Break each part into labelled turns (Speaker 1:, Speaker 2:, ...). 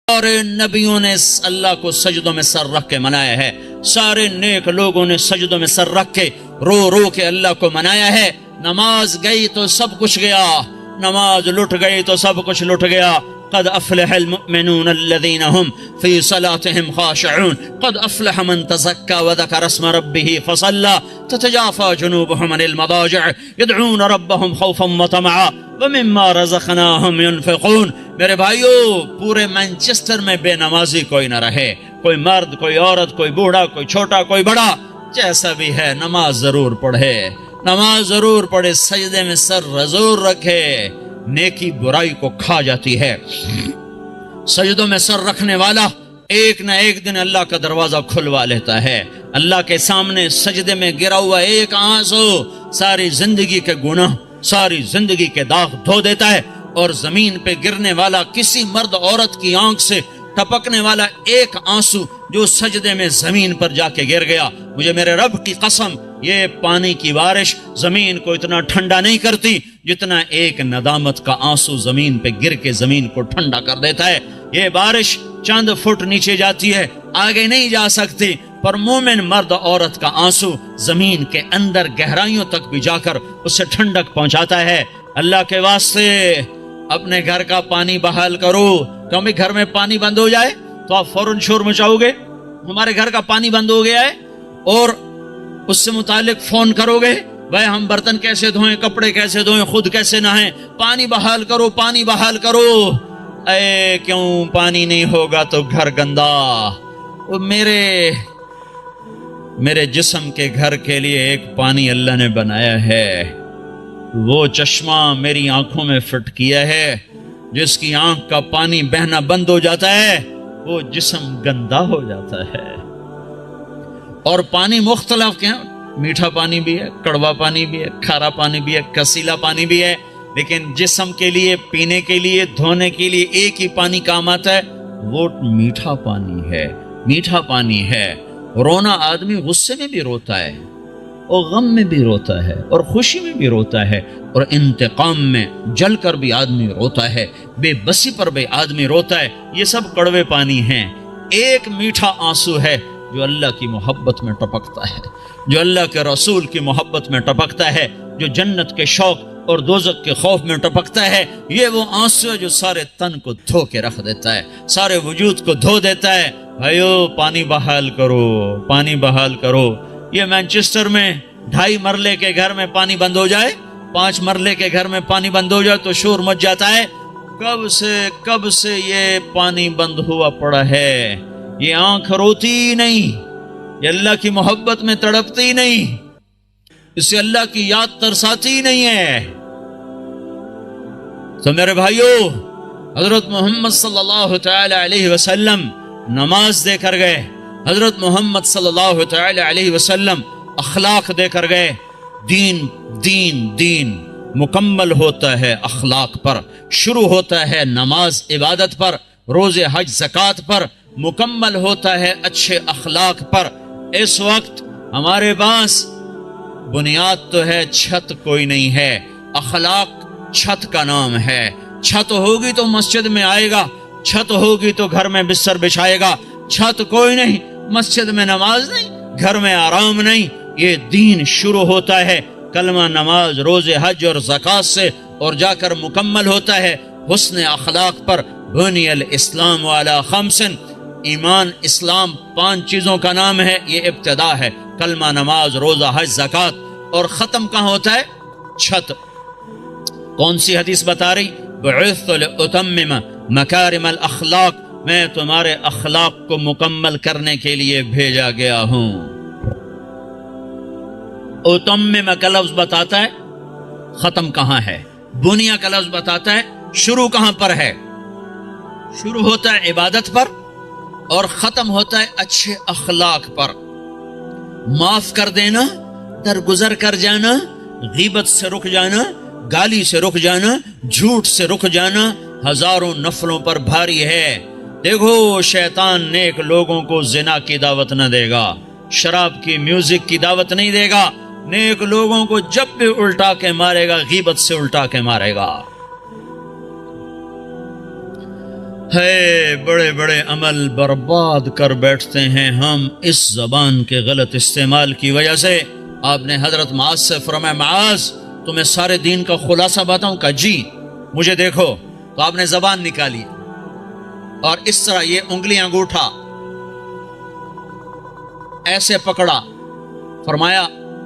Speaker 1: سارے نبیوں نے اللہ کو سجدوں میں سر رکھ کے منایا ہے، سارے نیک لوگوں نے سجدوں میں سر رکھ کے رو رو کے اللہ کو منایا ہے۔ نماز گئی تو سب کچھ گیا، نماز لٹ گئی تو سب کچھ لٹ گیا۔ قد افلح المؤمنون الذين هم في صلاتهم خاشعون قد افلح من تزكى وذكر اسم ربه فصلى تتجافى جنوبهم عن المضاجع يدعون ربهم خوفا وطمعا ومما رزقناهم ينفقون۔ میرے بھائیو، پورے مانچسٹر میں بے نمازی کوئی نہ رہے، کوئی مرد، کوئی عورت، کوئی بوڑھا، کوئی چھوٹا، کوئی بڑا، جیسا بھی ہے نماز ضرور پڑھے، نماز ضرور پڑھے، سجدے میں سر ضرور رکھے۔ نیکی برائی کو کھا جاتی ہے۔ سجدوں میں سر رکھنے والا ایک نہ ایک دن اللہ کا دروازہ کھلوا لیتا ہے۔ اللہ کے سامنے سجدے میں گرا ہوا ایک آنسو ساری زندگی کے گناہ، ساری زندگی کے داغ دھو دیتا ہے، اور زمین پہ گرنے والا کسی مرد عورت کی آنکھ سے ٹپکنے والا ایک آنسو جو سجدے میں زمین پر جا کے گر گیا، مجھے میرے رب کی قسم یہ پانی کی بارش زمین کو اتنا ٹھنڈا نہیں کرتی جتنا ایک ندامت کا آنسو زمین پہ گر کے زمین کو ٹھنڈا کر دیتا ہے۔ یہ بارش چند فٹ نیچے جاتی ہے، آگے نہیں جا سکتی، پر مومن مرد عورت کا آنسو زمین کے اندر گہرائیوں تک بھی جا کر اسے ٹھنڈک پہنچاتا ہے۔ اللہ کے واسطے اپنے گھر کا پانی بحال کرو۔ کیونکہ گھر میں پانی بند ہو جائے تو آپ فوراً شور مچاؤ گے، ہمارے گھر کا پانی بند ہو گیا ہے، اور اس سے متعلق فون کرو گے، بھائی ہم برتن کیسے دھوئیں، کپڑے کیسے دھوئیں، خود کیسے نہائیں، پانی بحال کرو، پانی بحال کرو۔ اے کیوں پانی نہیں ہوگا تو گھر گندا۔ وہ میرے جسم کے گھر کے لیے ایک پانی اللہ نے بنایا ہے، وہ چشمہ میری آنکھوں میں فٹ کیا ہے، جس کی آنکھ کا پانی بہنا بند ہو جاتا ہے وہ جسم گندا ہو جاتا ہے۔ اور پانی مختلف کیا، میٹھا پانی بھی ہے، کڑوا پانی بھی ہے، کھارا پانی بھی ہے، کسیلا پانی بھی ہے، لیکن جسم کے لیے، پینے کے لیے، دھونے کے لیے ایک ہی پانی کام آتا ہے، وہ میٹھا پانی ہے، میٹھا پانی ہے۔ رونا آدمی غصے میں بھی روتا ہے، اور غم میں بھی روتا ہے، اور خوشی میں بھی روتا ہے، اور انتقام میں جل کر بھی آدمی روتا ہے، بے بسی پر بھی آدمی روتا ہے۔ یہ سب کڑوے پانی ہیں۔ ایک میٹھا آنسو ہے جو اللہ کی محبت میں ٹپکتا ہے، جو اللہ کے رسول کی محبت میں ٹپکتا ہے، جو جنت کے شوق اور دوزخ کے خوف میں ٹپکتا ہے۔ یہ وہ آنسو ہے جو سارے تن کو دھو کے رکھ دیتا ہے، سارے وجود کو دھو دیتا ہے۔ بھائیو، پانی بحال کرو، پانی بحال کرو۔ یہ مانچسٹر میں 2.5 مرلے کے گھر میں پانی بند ہو جائے، 5 مرلے کے گھر میں پانی بند ہو جائے تو شور مچ جاتا ہے۔ کب سے یہ پانی بند ہوا پڑا ہے؟ یہ آنکھ روتی ہی نہیں، یہ اللہ کی محبت میں تڑپتی ہی نہیں، اسے اللہ کی یاد ترساتی ہی نہیں ہے۔ تو میرے بھائیو، حضرت محمد صلی اللہ تعالی علیہ وسلم نماز دے کر گئے، حضرت محمد صلی اللہ تعالی علیہ وسلم اخلاق دے کر گئے۔ دین مکمل ہوتا ہے اخلاق پر، شروع ہوتا ہے نماز عبادت پر، روزے حج زکوٰۃ پر، مکمل ہوتا ہے اچھے اخلاق پر۔ اس وقت ہمارے پاس بنیاد تو ہے، چھت کوئی نہیں ہے، اخلاق چھت کا نام ہے۔ چھت ہوگی تو مسجد میں آئے گا، چھت ہوگی تو گھر میں بستر بچھائے گا، چھت کوئی نہیں، مسجد میں نماز نہیں، گھر میں آرام نہیں۔ یہ دین شروع ہوتا ہے کلمہ، نماز، روزے حج اور زکوٰۃ سے، اور جا کر مکمل ہوتا ہے حسن اخلاق پر۔ بنی الاسلام علی 5، ایمان اسلام 5 چیزوں کا نام ہے، یہ ابتدا ہے، کلمہ، نماز، روزہ حج زکوٰۃ، اور ختم کہاں ہوتا ہے؟ چھت۔ کون سی حدیث بتا رہی؟ بعثت لأتمم مکارم الاخلاق، میں تمہارے اخلاق کو مکمل کرنے کے لیے بھیجا گیا ہوں۔ اتمم کا لفظ بتاتا ہے ختم کہاں ہے، بنیا کا لفظ بتاتا ہے شروع کہاں پر ہے۔ شروع ہوتا ہے عبادت پر اور ختم ہوتا ہے اچھے اخلاق پر۔ معاف کر دینا، درگزر کر جانا، غیبت سے رک جانا، گالی سے رک جانا، جھوٹ سے رک جانا ہزاروں نفلوں پر بھاری ہے۔ دیکھو، شیطان نیک لوگوں کو زنا کی دعوت نہ دے گا، شراب کی، میوزک کی دعوت نہیں دے گا۔ نیک لوگوں کو جب بھی الٹا کے مارے گا، غیبت سے الٹا کے مارے گا۔ ہے بڑے بڑے عمل برباد کر بیٹھتے ہیں ہم اس زبان کے غلط استعمال کی وجہ سے۔ آپ نے حضرت معاذ سے فرمایا معاذ تمہیں سارے دین کا خلاصہ بتاؤں؟ کہا جی مجھے دیکھو۔ تو آپ نے زبان نکالی اور اس طرح یہ انگلی انگوٹھا ایسے پکڑا، فرمایا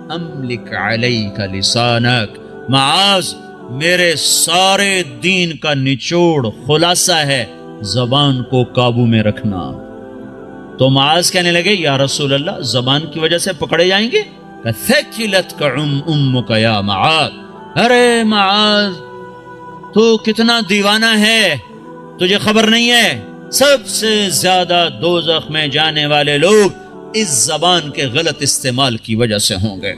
Speaker 1: املک علیک لسانک، معاذ میرے سارے دین کا نچوڑ خلاصہ ہے زبان کو قابو میں رکھنا۔ تو معاذ کہنے لگے یا رسول اللہ زبان کی وجہ سے پکڑے جائیں گے؟ ثقلتک امک یا معاذ، ارے معاذ تو کتنا دیوانہ ہے، تجھے خبر نہیں ہے سب سے زیادہ دوزخ میں جانے والے لوگ اس زبان کے غلط استعمال کی وجہ سے ہوں گے۔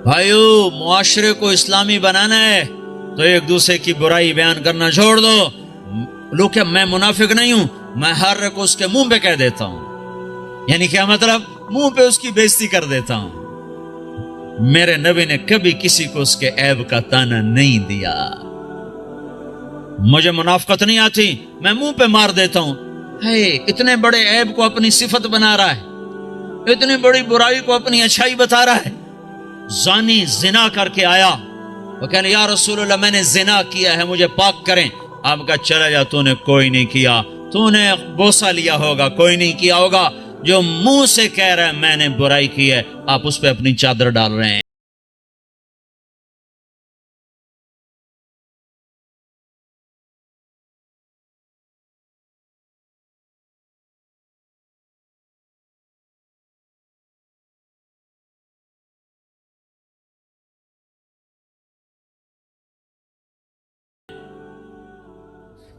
Speaker 1: بھائیو معاشرے کو اسلامی بنانا ہے تو ایک دوسرے کی برائی بیان کرنا چھوڑ دو۔ لوگ کہ میں منافق نہیں ہوں، میں ہر کو اس کے منہ پہ کہہ دیتا ہوں، یعنی کیا مطلب؟ منہ پہ اس کی بےزتی کر دیتا ہوں۔ میرے نبی نے کبھی کسی کو اس کے عیب کا تانا نہیں دیا۔ مجھے منافقت نہیں آتی، میں منہ پہ مار دیتا ہوں۔ ہے اتنے بڑے عیب کو اپنی صفت بنا رہا ہے، اتنی بڑی برائی کو اپنی اچھائی بتا رہا ہے۔ زانی زنا کر کے آیا، وہ کہنے یا رسول اللہ میں نے زنا کیا ہے مجھے پاک کریں۔ آپ کا چلا جا، تو نے کوئی نہیں کیا، تو نے بوسہ لیا ہوگا، کوئی نہیں کیا ہوگا۔ جو منہ سے کہہ رہا ہے میں نے برائی کی ہے، آپ اس پہ اپنی چادر ڈال رہے ہیں۔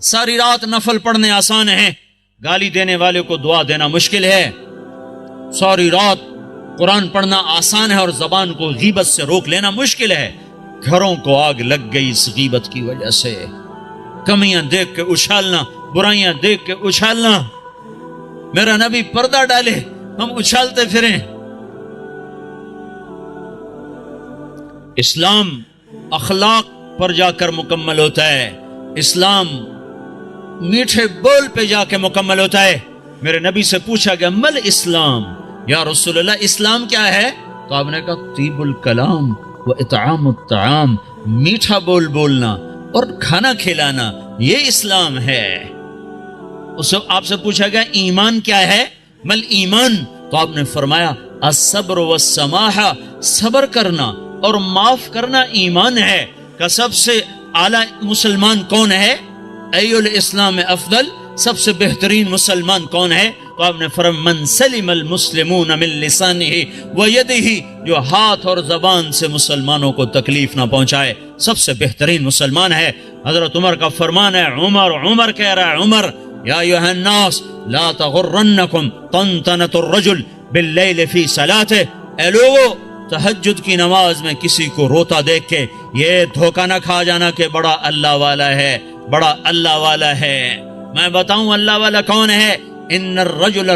Speaker 1: ساری رات نفل پڑھنے آسان ہے، گالی دینے والے کو دعا دینا مشکل ہے۔ ساری رات قرآن پڑھنا آسان ہے اور زبان کو غیبت سے روک لینا مشکل ہے۔ گھروں کو آگ لگ گئی اس غیبت کی وجہ سے، کمیاں دیکھ کے اچھالنا، برائیاں دیکھ کے اچھالنا۔ میرا نبی پردہ ڈالے، ہم اچھالتے پھریں۔ اسلام اخلاق پر جا کر مکمل ہوتا ہے، اسلام میٹھے بول پہ جا کے مکمل ہوتا ہے۔ میرے نبی سے پوچھا گیا مل اسلام، یا رسول اللہ اسلام کیا ہے؟ تو آپ نے کہا طیب الکلام و اطعام الطعام، میٹھا بول بولنا اور کھانا کھلانا، یہ اسلام ہے۔ آپ سے پوچھا گیا ایمان کیا ہے؟ مل ایمان، تو آپ نے فرمایا الصبر والسماحہ، صبر کرنا اور معاف کرنا ایمان ہے۔ کہ سب سے اعلیٰ مسلمان کون ہے؟ ای الاسلام افضل، سب سے بہترین مسلمان کون ہے؟ تو آپ نے فرمایا من سلم المسلمون من لسانہ ویدہ، جو ہاتھ اور زبان سے مسلمانوں کو تکلیف نہ پہنچائے، سب سے بہترین مسلمان ہے۔ حضرت عمر کا فرمان ہے، عمر کہہ رہا ہے، عمر یا ایھا الناس لا تغرنکم طنطنۃ الرجل باللیل فی صلاتہ، اے لوگو تہجد کی نماز میں کسی کو روتا دیکھ کے یہ دھوکہ نہ کھا جانا کہ بڑا اللہ والا ہے، بڑا اللہ والا ہے۔ میں بتاؤں اللہ والا کون ہے؟ ان الرجل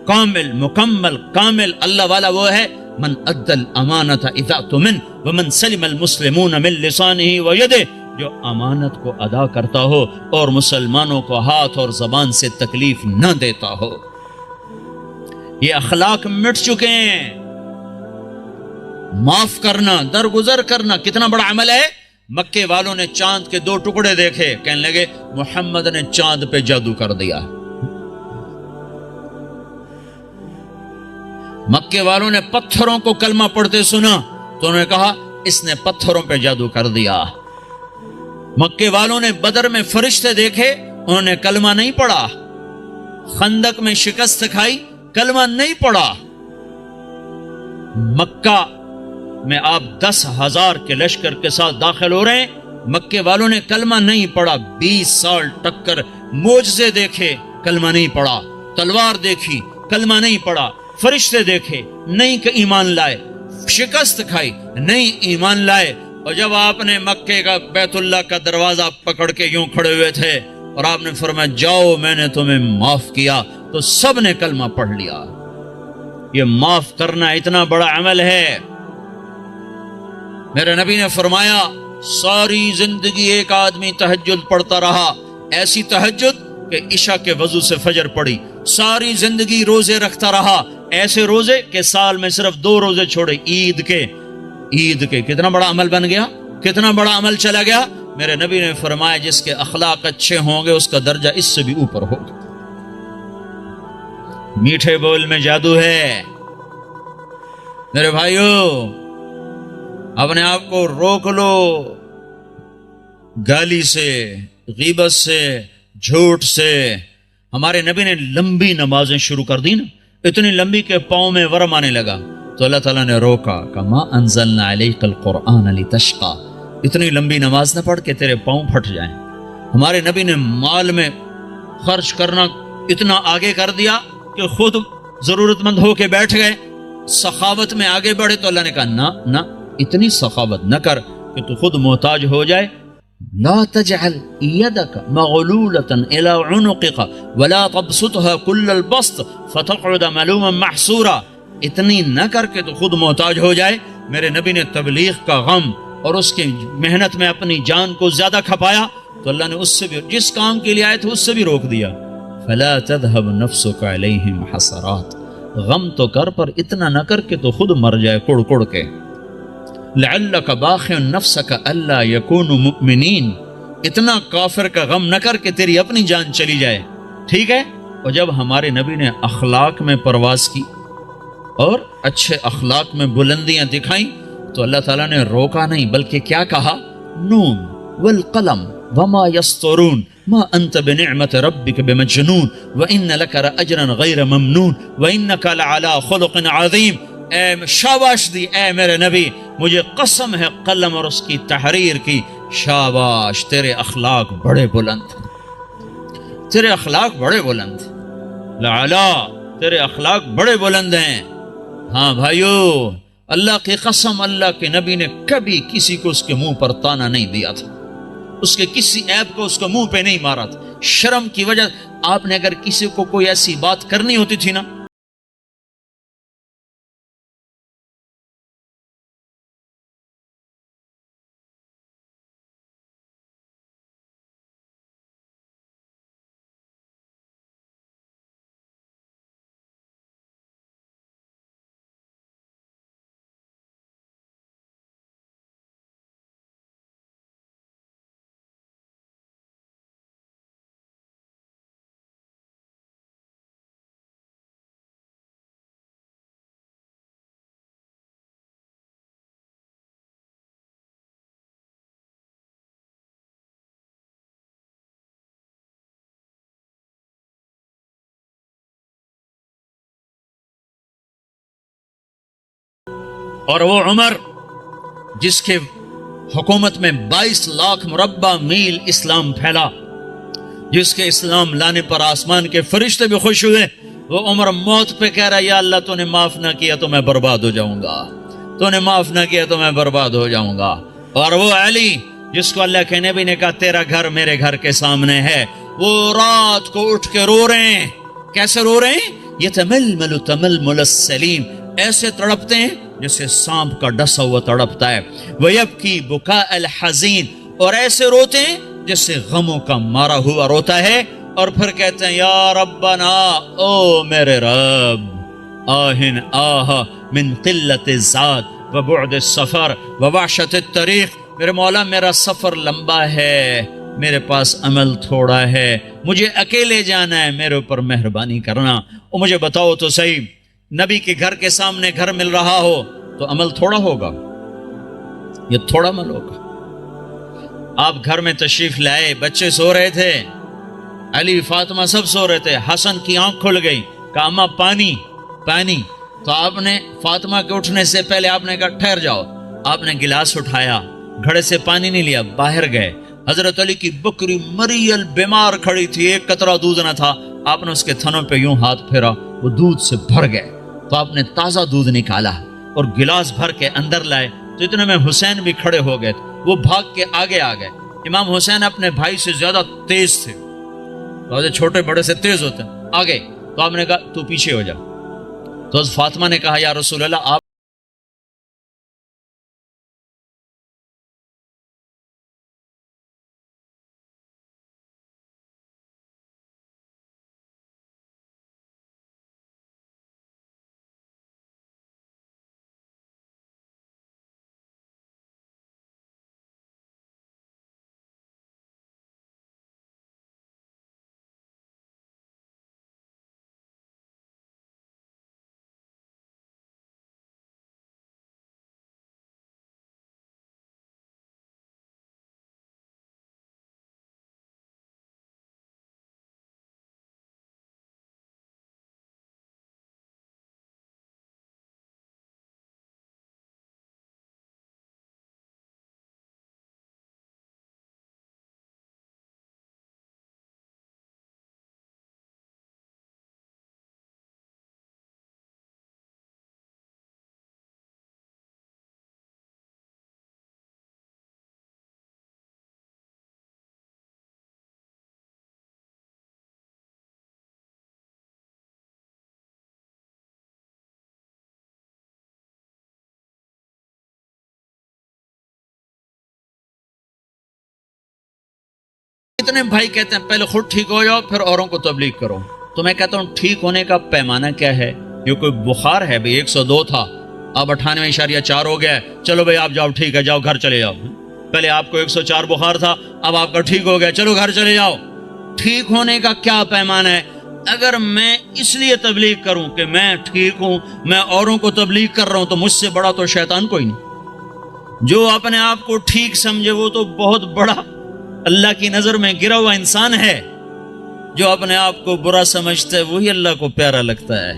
Speaker 1: کامل، مکمل، کامل اللہ والا وہ ہے من ادى الامانۃ اذا اؤتمن ومن سلم المسلمون من لسانہ ویدہ، جو امانت کو ادا کرتا ہو اور مسلمانوں کو ہاتھ اور زبان سے تکلیف نہ دیتا ہو۔ یہ اخلاق مٹ چکے ہیں۔ معاف کرنا، درگزر کرنا کتنا بڑا عمل ہے۔ مکے والوں نے چاند کے 2 ٹکڑے دیکھے، کہنے لگے محمد نے چاند پہ جادو کر دیا۔ مکے والوں نے پتھروں کو کلمہ پڑھتے سنا تو انہوں نے کہا اس نے پتھروں پہ جادو کر دیا۔ مکے والوں نے بدر میں فرشتے دیکھے، انہوں نے کلمہ نہیں پڑھا۔ خندق میں شکست کھائی، کلمہ نہیں پڑھا۔ مکہ میں آپ 10,000 کے لشکر کے ساتھ داخل ہو رہے ہیں، مکے والوں نے کلمہ نہیں پڑھا۔ 20 سال ٹکر، معجزے دیکھے، کلمہ نہیں پڑھا۔ تلوار دیکھی، کلمہ نہیں پڑھا۔ فرشتے دیکھے، نہیں کہ ایمان لائے۔ شکست کھائی، نہیں ایمان لائے۔ اور جب آپ نے مکے کا بیت اللہ کا دروازہ پکڑ کے یوں کھڑے ہوئے تھے اور آپ نے فرمایا جاؤ میں نے تمہیں معاف کیا، تو سب نے کلمہ پڑھ لیا۔ یہ معاف کرنا اتنا بڑا عمل ہے۔ میرے نبی نے فرمایا ساری زندگی ایک آدمی تہجد پڑھتا رہا، ایسی تہجد کہ عشاء کے وضو سے فجر پڑی، ساری زندگی روزے رکھتا رہا، ایسے روزے کہ سال میں صرف 2 روزے چھوڑے، عید کے کتنا بڑا عمل بن گیا، کتنا بڑا عمل چلا گیا۔ میرے نبی نے فرمایا جس کے اخلاق اچھے ہوں گے اس کا درجہ اس سے بھی اوپر ہوگا۔ میٹھے بول میں جادو ہے میرے بھائیو، اپنے آپ کو روک لو گالی سے، غیبت سے، جھوٹ سے۔ ہمارے نبی نے لمبی نمازیں شروع کر دی نا، اتنی لمبی کہ پاؤں میں ورم آنے لگا، تو اللہ تعالیٰ نے روکا کہ ما انزلنا علیک القرآن لتشقى، اتنی لمبی نماز نہ پڑھ کے تیرے پاؤں پھٹ جائیں۔ ہمارے نبی نے مال میں خرچ کرنا اتنا آگے کر دیا کہ خود ضرورت مند ہو کے بیٹھ گئے، سخاوت میں آگے بڑھے تو اللہ نے کہا نہ اتنی سخاوت نہ کر کہ تو خود محتاج ہو جائے۔ لا تجعل يدك مغلولة الى عنقك ولا تبسطها كل البسط فتقعد ملوما محسورا، اتنی نہ کر کے تو خود محتاج ہو جائے۔ میرے نبی نے تبلیغ کا غم اور اس کی محنت میں اپنی جان کو زیادہ کھپایا تو اللہ نے اس سے بھی، جس کام کے لیے آئے تھے اس سے بھی روک دیا۔ فلا تذهب نفسك عليهم حسرات، غم تو کر پر اتنا نہ کر کے تو خود مر جائے کڑ کڑ کے۔ لعلك باخع نفسك الا يكونوا مؤمنين، اتنا کافر کا غم نہ کر کے تیری اپنی جان چلی جائے، ٹھیک ہے۔ اور جب ہمارے نبی نے اخلاق میں پرواز کی اور اچھے اخلاق میں بلندیاں دکھائیں تو اللہ تعالیٰ نے روکا نہیں، بلکہ کیا کہا؟ نون والقلم وما يسطرون ما انت بنعمت ربك بمجنون وان لك لاجرا غیر ممنون وانك لعلى خلق عظیم۔ اے شاباش دی اے میرے نبی، مجھے قسم ہے قلم اور اس کی تحریر کی، شاباش تیرے اخلاق بڑے بلند، تیرے اخلاق بڑے بلند، لعلا تیرے اخلاق بڑے بلند ہیں۔ ہاں بھائیو، اللہ کی قسم، اللہ کے نبی نے کبھی کسی کو اس کے منہ پر تانا نہیں دیا تھا، اس کے کسی عیب کو اس کو منہ پہ نہیں مارا تھا۔ شرم کی وجہ آپ نے اگر کسی کو کوئی ایسی بات کرنی ہوتی تھی نا، اور وہ عمر جس کے حکومت میں 22 لاکھ مربع میل اسلام پھیلا، جس کے اسلام لانے پر آسمان کے فرشتے بھی خوش ہوئے، وہ عمر موت پہ کہہ رہا یا اللہ تو نے معاف نہ کیا تو میں برباد ہو جاؤں گا، تو نے معاف نہ کیا تو میں برباد ہو جاؤں گا۔ اور وہ علی جس کو اللہ کے نبی نے کہا تیرا گھر میرے گھر کے سامنے ہے، وہ رات کو اٹھ کے رو رہے ہیں۔ کیسے رو رہے ہیں؟ یتململ تململ السلیم، ایسے تڑپتے ہیں جیسے سانپ کا ڈسا ہوا تڑپتا ہے۔ وَيَبْكِي بُكَاءَ الْحَزِينَ، اور ایسے روتے ہیں جیسے غموں کا مارا ہوا روتا ہے، اور پھر کہتے ہیں یا ربنا، او میرے رب، آہن آہ من قلت الزاد وبعد السفر ووحشت الطریق، میرے مولا میرا سفر لمبا ہے، میرے پاس عمل تھوڑا ہے، مجھے اکیلے جانا ہے، میرے اوپر مہربانی کرنا۔ اور مجھے بتاؤ تو صحیح، نبی کے گھر کے سامنے گھر مل رہا ہو تو عمل تھوڑا ہوگا، یہ تھوڑا عمل ہوگا۔ آپ گھر میں تشریف لائے، بچے سو رہے تھے، علی فاطمہ سب سو رہے تھے، حسن کی آنکھ کھل گئی، کہا اماں پانی پانی، تو آپ نے فاطمہ کے اٹھنے سے پہلے آپ نے کہا ٹھہر جاؤ، آپ نے گلاس اٹھایا، گھڑے سے پانی نہیں لیا، باہر گئے۔ حضرت علی کی بکری مریل بیمار کھڑی تھی، ایک قطرہ دودھ نہ تھا، آپ نے اس کے تھنوں پہ یوں ہاتھ پھیرا، وہ دودھ سے بھر گئے، تو آپ نے تازہ دودھ نکالا اور گلاس بھر کے اندر لائے، تو اتنے میں حسین بھی کھڑے ہو گئے، وہ بھاگ کے آگے آ گئے۔ امام حسین اپنے بھائی سے زیادہ تیز تھے، چھوٹے بڑے سے تیز ہوتے ہیں، آگے، تو آپ نے کہا تو پیچھے ہو جا، تو فاطمہ نے کہا یا رسول اللہ آپ کتنے بھائی کہتے ہیں پہلے خود ٹھیک ہو جاؤ پھر اوروں کو تبلیغ کرو. تو میں کہتا ہوں ٹھیک ہونے کا پیمانہ کیا ہے؟ یہ کوئی بخار ہے بھائی 102 تھا اب 98.4 ہو گیا ہے, چلو بھائی آپ جاؤ ٹھیک ہے جاؤ گھر چلے جاؤ. پہلے آپ کو 104 بخار تھا اب آپ کا ٹھیک ہو گیا چلو گھر چلے جاؤ. ٹھیک ہونے کا کیا پیمانہ ہے؟ اگر میں اس لیے تبلیغ کروں کہ میں ٹھیک ہوں, میں اوروں کو تبلیغ کر رہا ہوں, تو مجھ سے بڑا تو شیطان کوئی نہیں. جو اپنے آپ کو ٹھیک سمجھے وہ تو بہت بڑا اللہ کی نظر میں گرا ہوا انسان ہے. جو اپنے آپ کو برا سمجھتا ہے وہی اللہ کو پیارا لگتا ہے.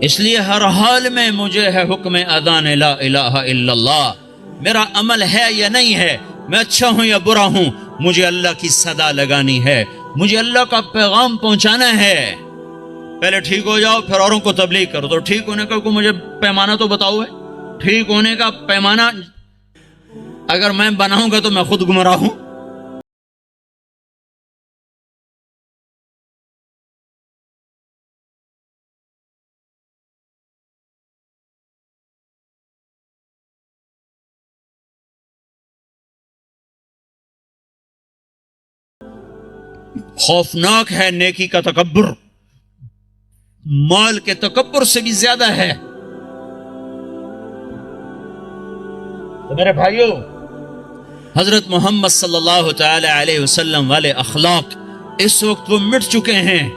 Speaker 1: اس لیے ہر حال میں مجھے ہے حکم اذان لا الہ الا اللہ. میرا عمل ہے یا نہیں ہے, میں اچھا ہوں یا برا ہوں, مجھے اللہ کی صدا لگانی ہے, مجھے اللہ کا پیغام پہنچانا ہے. پہلے ٹھیک ہو جاؤ پھر اوروں کو تبلیغ کرو. تو ٹھیک ہونے کا کوئی مجھے پیمانہ تو بتاؤ ہے. ٹھیک ہونے کا پیمانہ اگر میں بناؤں گا تو میں خود گمراہ ہوں. خوفناک ہے نیکی کا تکبر, مال کے تکبر سے بھی زیادہ ہے. تو میرے بھائیو, حضرت محمد صلی اللہ تعالی علیہ وسلم والے اخلاق اس وقت وہ مٹ چکے ہیں.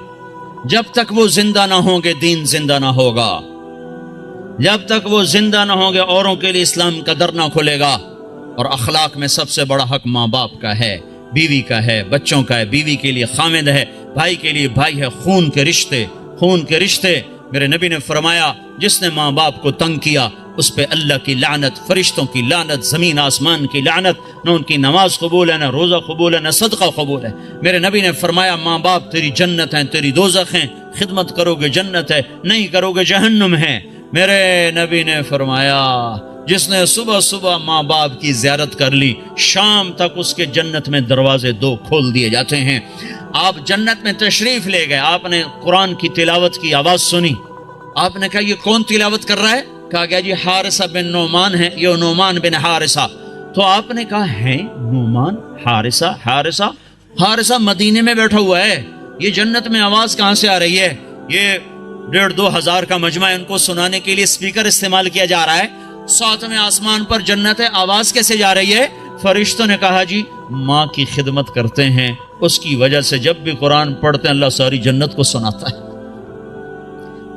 Speaker 1: جب تک وہ زندہ نہ ہوں گے دین زندہ نہ ہوگا. جب تک وہ زندہ نہ ہوں گے اوروں کے لیے اسلام کا در نہ کھلے گا. اور اخلاق میں سب سے بڑا حق ماں باپ کا ہے, بیوی کا ہے, بچوں کا ہے. بیوی کے لیے خامد ہے, بھائی کے لیے بھائی ہے. خون کے رشتے, خون کے رشتے. میرے نبی نے فرمایا جس نے ماں باپ کو تنگ کیا اس پہ اللہ کی لعنت, فرشتوں کی لعنت, زمین آسمان کی لعنت. نہ ان کی نماز قبول ہے, نہ روزہ قبول ہے, نہ صدقہ قبول ہے. میرے نبی نے فرمایا ماں باپ تیری جنت ہیں, تیری دوزخ ہیں. خدمت کرو گے جنت ہے, نہیں کرو گے جہنم ہے. میرے نبی نے فرمایا جس نے صبح صبح ماں باپ کی زیارت کر لی شام تک اس کے جنت میں دروازے 2 کھول دیے جاتے ہیں. آپ جنت میں تشریف لے گئے, آپ نے قرآن کی تلاوت کی آواز سنی. آپ نے کہا یہ کون تلاوت کر رہا ہے؟ کہا گیا جی حارثہ بن نعمان ہے, یہ نعمان بن حارثہ. تو آپ نے کہا ہے نعمان حارثہ, حارثہ مدینے میں بیٹھا ہوا ہے, یہ جنت میں آواز کہاں سے آ رہی ہے؟ یہ 1,500-2 ہزار کا مجمع ہے, ان کو سنانے کے لیے اسپیکر استعمال کیا جا رہا ہے. 7ویں آسمان پر جنت ہے, آواز کیسے جا رہی ہے؟ فرشتوں نے کہا جی ماں کی خدمت کرتے ہیں, اس کی وجہ سے جب بھی قرآن پڑھتے ہیں اللہ ساری جنت کو سناتا ہے.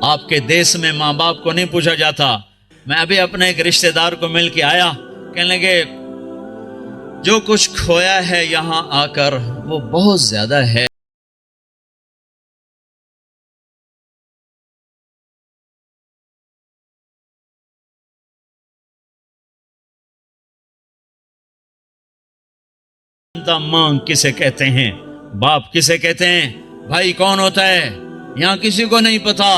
Speaker 1: آپ کے دیس میں ماں باپ کو نہیں پوچھا جاتا. میں ابھی اپنے ایک رشتہ دار کو مل کے آیا, کہنے لگے جو کچھ کھویا ہے یہاں آ کر وہ بہت زیادہ ہے. ماں کسے کہتے ہیں, باپ کسے کہتے ہیں, بھائی کون ہوتا ہے, یہاں کسی کو نہیں پتا.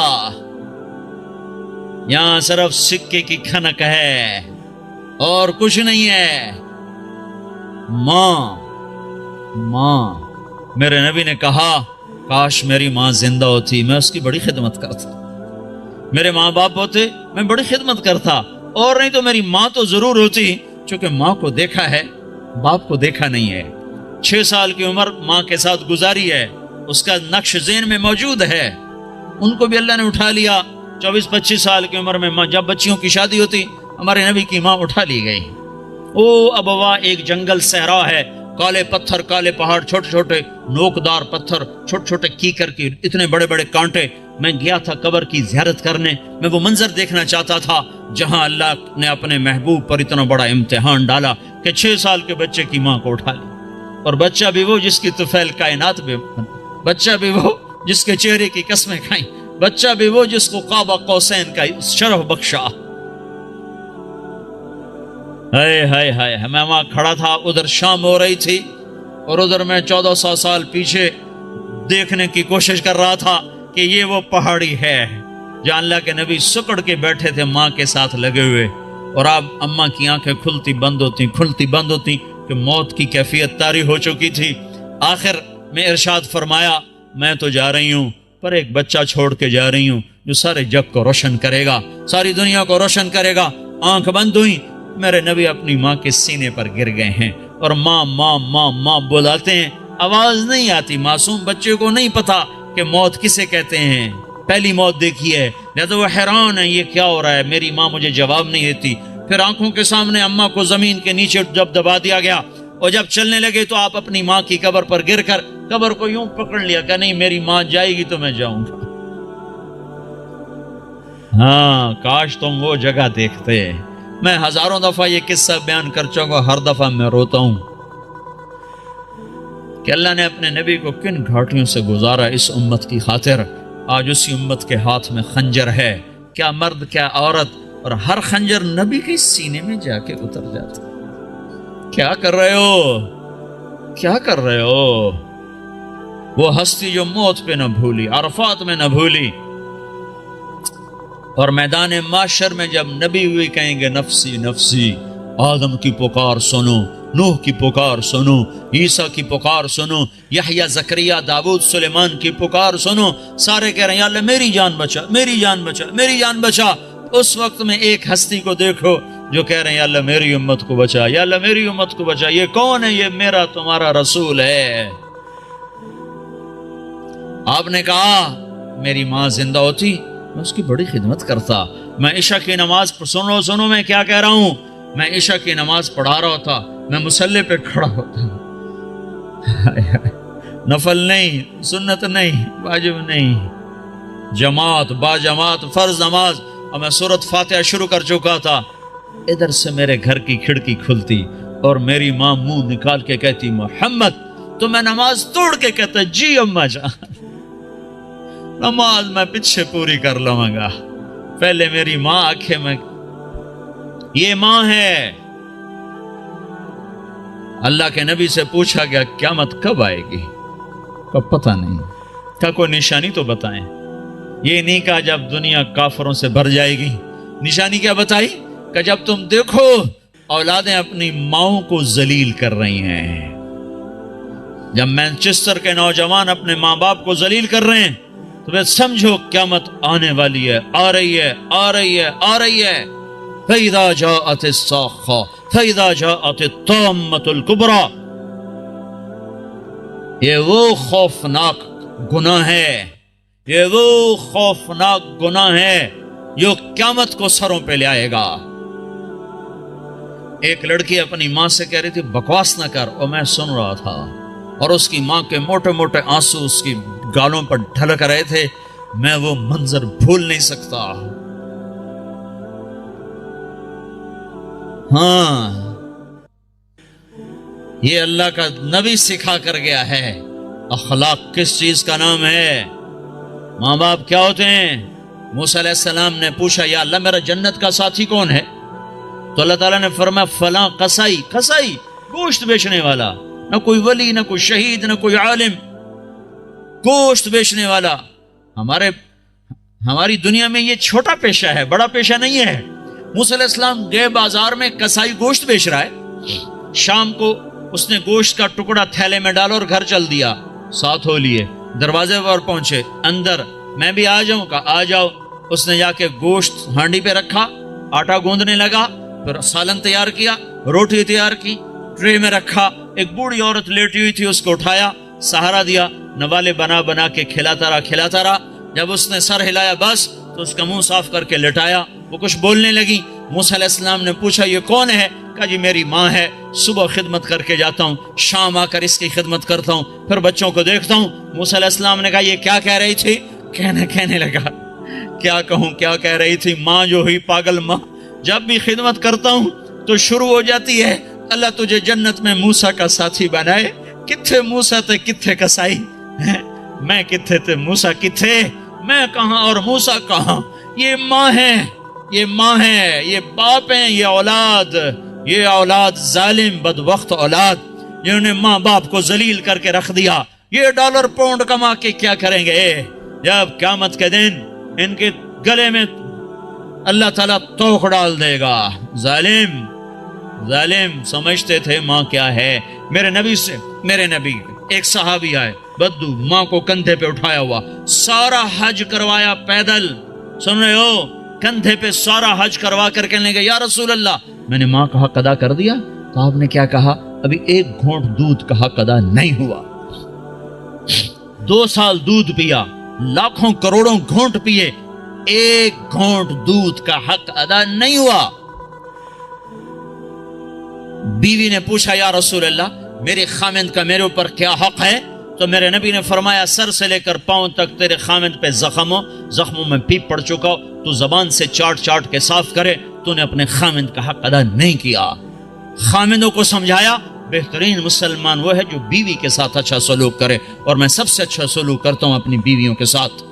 Speaker 1: یہاں صرف سکے کی کھنک ہے اور کچھ نہیں ہے. ماں میرے نبی نے کہا کاش میری ماں زندہ ہوتی, میں اس کی بڑی خدمت کرتا. میرے ماں باپ ہوتے میں بڑی خدمت کرتا, اور نہیں تو میری ماں تو ضرور ہوتی, چونکہ ماں کو دیکھا ہے باپ کو دیکھا نہیں ہے. 6 سال کی عمر ماں کے ساتھ گزاری ہے, اس کا نقش ذہن میں موجود ہے. ان کو بھی اللہ نے اٹھا لیا. 24-25 سال کی عمر میں جب بچیوں کی شادی ہوتی ہمارے نبی کی ماں اٹھا لی گئی. او ابوا ایک جنگل صحرا ہے, کالے پتھر, کالے پہاڑ, چھوٹے چھوٹے نوکدار پتھر, چھوٹے چھوٹے کیکر کی اتنے بڑے بڑے کانٹے. میں گیا تھا قبر کی زیارت کرنے, میں وہ منظر دیکھنا چاہتا تھا جہاں اللہ نے اپنے محبوب پر اتنا بڑا امتحان ڈالا کہ 6 سال کے بچے کی ماں کو اٹھا لی. اور بچہ بھی وہ جس کی طفیل کائنات میں, بچہ بھی وہ جس کے چہرے کی قسمیں کھائیں, بچہ بھی وہ جس کو قاب قوسین کا شرف بخشا. ہائے میں وہاں کھڑا تھا, ادھر شام ہو رہی تھی اور ادھر میں 1400 سال پیچھے دیکھنے کی کوشش کر رہا تھا کہ یہ وہ پہاڑی ہے جہاں اللہ کے نبی سکڑ کے بیٹھے تھے ماں کے ساتھ لگے ہوئے, اور اب اماں کی آنکھیں کھلتی بند ہوتی کہ موت کی کیفیت طاری ہو چکی تھی. آخر میں ارشاد فرمایا میں تو جا رہی ہوں پر ایک بچہ چھوڑ کے جا رہی ہوں جو سارے جگ کو روشن کرے گا, ساری دنیا کو روشن کرے گا. آنکھ بند ہوئی, میرے نبی اپنی ماں کے سینے پر گر گئے ہیں. اور ماں ماں ماں ماں بلاتے ہیں، آواز نہیں آتی. معصوم بچے کو نہیں پتا کہ موت کسے کہتے ہیں، پہلی موت دیکھی ہے، لہذا وہ حیران ہے یہ کیا ہو رہا ہے، میری ماں مجھے جواب نہیں دیتی. پھر آنکھوں کے سامنے اماں کو زمین کے نیچے جب دبا دیا گیا اور جب چلنے لگے تو آپ اپنی ماں کی قبر پر گر کر قبر کو یوں پکڑ لیا کہ نہیں میری ماں جائے گی تو میں جاؤں گا. ہاں کاش تم وہ جگہ دیکھتے. میں ہزاروں دفعہ یہ قصہ بیان کر چکا ہوں، ہر دفعہ میں روتا ہوں کہ اللہ نے اپنے نبی کو کن گھاٹیوں سے گزارا اس امت کی خاطر. آج اسی امت کے ہاتھ میں خنجر ہے، کیا مرد کیا عورت، اور ہر خنجر نبی کے سینے میں جا کے اتر جاتا. کیا کر رہے ہو، کیا کر رہے ہو؟ وہ ہستی جو موت پہ نہ بھولی، عرفات میں نہ بھولی، اور میدان معاشر میں جب نبی ہوئی کہیں گے نفسی نفسی، آدم کی پکار سنو، نوح کی پکار سنو، عیسیٰ کی پکار سنو، یحییٰ زکریہ داؤد سلیمان کی پکار سنو، سارے کہہ رہے ہیں یا اللہ میری جان بچا، میری جان بچا، میری جان بچا. اس وقت میں ایک ہستی کو دیکھو جو کہہ رہے ہیں یا اللہ میری امت کو بچا، یا اللہ میری امت کو بچا. یہ کون ہے؟ یہ میرا تمہارا رسول ہے. آپ نے کہا میری ماں زندہ ہوتی میں اس کی بڑی خدمت کرتا. میں عشاء کی نماز سنو میں کیا کہہ رہا ہوں، میں عشاء کی نماز پڑھا رہا ہوتا، میں مصلی پہ کھڑا ہوتا، نفل نہیں، سنت نہیں، واجب نہیں، جماعت با جماعت فرض نماز، اور میں سورۃ فاتحہ شروع کر چکا تھا. ادھر سے میرے گھر کی کھڑکی کھلتی اور میری ماں منہ نکال کے کہتی محمد، تو میں نماز توڑ کے کہتا جی اماں جان، نماز میں پیچھے پوری کر لوں گا. پہلے میری ماں آنکھیں میں، یہ ماں ہے. اللہ کے نبی سے پوچھا گیا قیامت کب آئے گی؟ کب پتہ نہیں، کیا کوئی نشانی تو بتائیں. یہ نہیں کہا جب دنیا کافروں سے بھر جائے گی. نشانی کیا بتائی کہ جب تم دیکھو اولادیں اپنی ماؤں کو ذلیل کر رہی ہیں. جب مینچسٹر کے نوجوان اپنے ماں باپ کو ذلیل کر رہے ہیں تو پھر سمجھو قیامت آنے والی ہے، آ رہی ہے، آ رہی ہے، آ رہی ہے. فَإِذَا جَاءَتِ الصَّاخَّةُ فَإِذَا جَاءَتِ الطَّامَّةُ الْكُبْرَى. یہ وہ خوفناک گناہ ہے، یہ وہ خوفناک گناہ ہے جو قیامت کو سروں پہ لے آئے گا. ایک لڑکی اپنی ماں سے کہہ رہی تھی بکواس نہ کر، اور میں سن رہا تھا، اور اس کی ماں کے موٹے موٹے آنسو اس کی گالوں پر ڈھلک رہے تھے. میں وہ منظر بھول نہیں سکتا. ہاں یہ اللہ کا نبی سکھا کر گیا ہے. اخلاق کس چیز کا نام ہے؟ ماں باپ کیا ہوتے ہیں؟ موسیٰ علیہ السلام نے پوچھا یا اللہ میرا جنت کا ساتھی کون ہے؟ تو اللہ تعالیٰ نے فرمایا فلاں قصائی. قصائی گوشت بیچنے والا، نہ کوئی ولی، نہ کوئی شہید، نہ کوئی عالم، گوشت بیچنے والا. ہماری دنیا میں یہ چھوٹا پیشہ ہے، بڑا پیشہ نہیں ہے. موسیٰ علیہ السلام گئے بازار میں، قصائی گوشت بیچ رہا ہے. شام کو اس نے گوشت کا ٹکڑا تھیلے میں ڈالا اور گھر چل دیا. ساتھ ہو لیے، دروازے پر پہنچے، اندر میں بھی آ جاؤں کا آ جاؤ. اس نے جا کے گوشت ہانڈی پہ رکھا، آٹا گوندنے لگا، پھر سالن تیار کیا، روٹی تیار کی، ٹرے میں رکھا. ایک بوڑھی عورت لیٹی ہوئی تھی، اس کو اٹھایا، سہارا دیا، نوالے بنا بنا کے کھلاتا رہا. جب اس نے سر ہلایا بس تو اس کا منہ صاف کر کے لٹایا. وہ کچھ بولنے لگی. موسیٰ علیہ السلام نے پوچھا یہ کون ہے؟ کہا جی میری ماں ہے، صبح خدمت کر کے جاتا ہوں، شام آ کر اس کی خدمت کرتا ہوں، پھر بچوں کو دیکھتا ہوں. موسیٰ علیہ السلام نے کہا یہ کیا کہہ رہی تھی؟ کہنے لگا کیا کہوں، کیا کہہ رہی تھی؟ ماں جو ہوئی پاگل ماں. جب بھی خدمت کرتا ہوں تو شروع ہو جاتی ہے اللہ تجھے جنت میں موسیٰ کا ساتھی بنائے. کتھے موسیٰ تھے کتھے قصائی؟ میں کتھے تھے موسیٰ کتھے؟ میں کہاں اور موسیٰ کہاں؟ یہ ماں ہے، یہ ماں ہے، یہ باپ ہیں، یہ اولاد ظالم بدبخت اولاد جنہوں نے ماں باپ کو ذلیل کر کے رکھ دیا. یہ ڈالر پاؤنڈ کما کے کیا کریں گے جب قیامت کے دن ان کے گلے میں اللہ تعالیٰ توق ڈال دے گا. ظالم سمجھتے تھے ماں کیا ہے. میرے نبی ایک صحابی آئے، بدو، ماں کو کندھے پہ اٹھایا ہوا، سارا حج کروایا پیدل. سن رہے ہو؟ کندھے پہ سارا حج کروا کر کہنے لگے یا رسول اللہ، میں نے ماں کا حق ادا کر دیا. تو آپ نے کیا کہا؟ ابھی ایک گھونٹ دودھ کا حق ادا نہیں ہوا. 2 سال دودھ پیا, لاکھوں کروڑوں گھونٹ پیے, ایک گھونٹ دودھ کا حق ادا نہیں ہوا. بیوی نے پوچھا یا رسول اللہ میرے خامند کا میرے اوپر کیا حق ہے؟ تو میرے نبی نے فرمایا سر سے لے کر پاؤں تک تیرے خامند پہ زخموں میں پیپ پڑ چکا, تو زبان سے چاٹ چاٹ کے صاف کرے, تو نے اپنے خامند کا حق ادا نہیں کیا. خامندوں کو سمجھایا بہترین مسلمان وہ ہے جو بیوی کے ساتھ اچھا سلوک کرے, اور میں سب سے اچھا سلوک کرتا ہوں اپنی بیویوں کے ساتھ.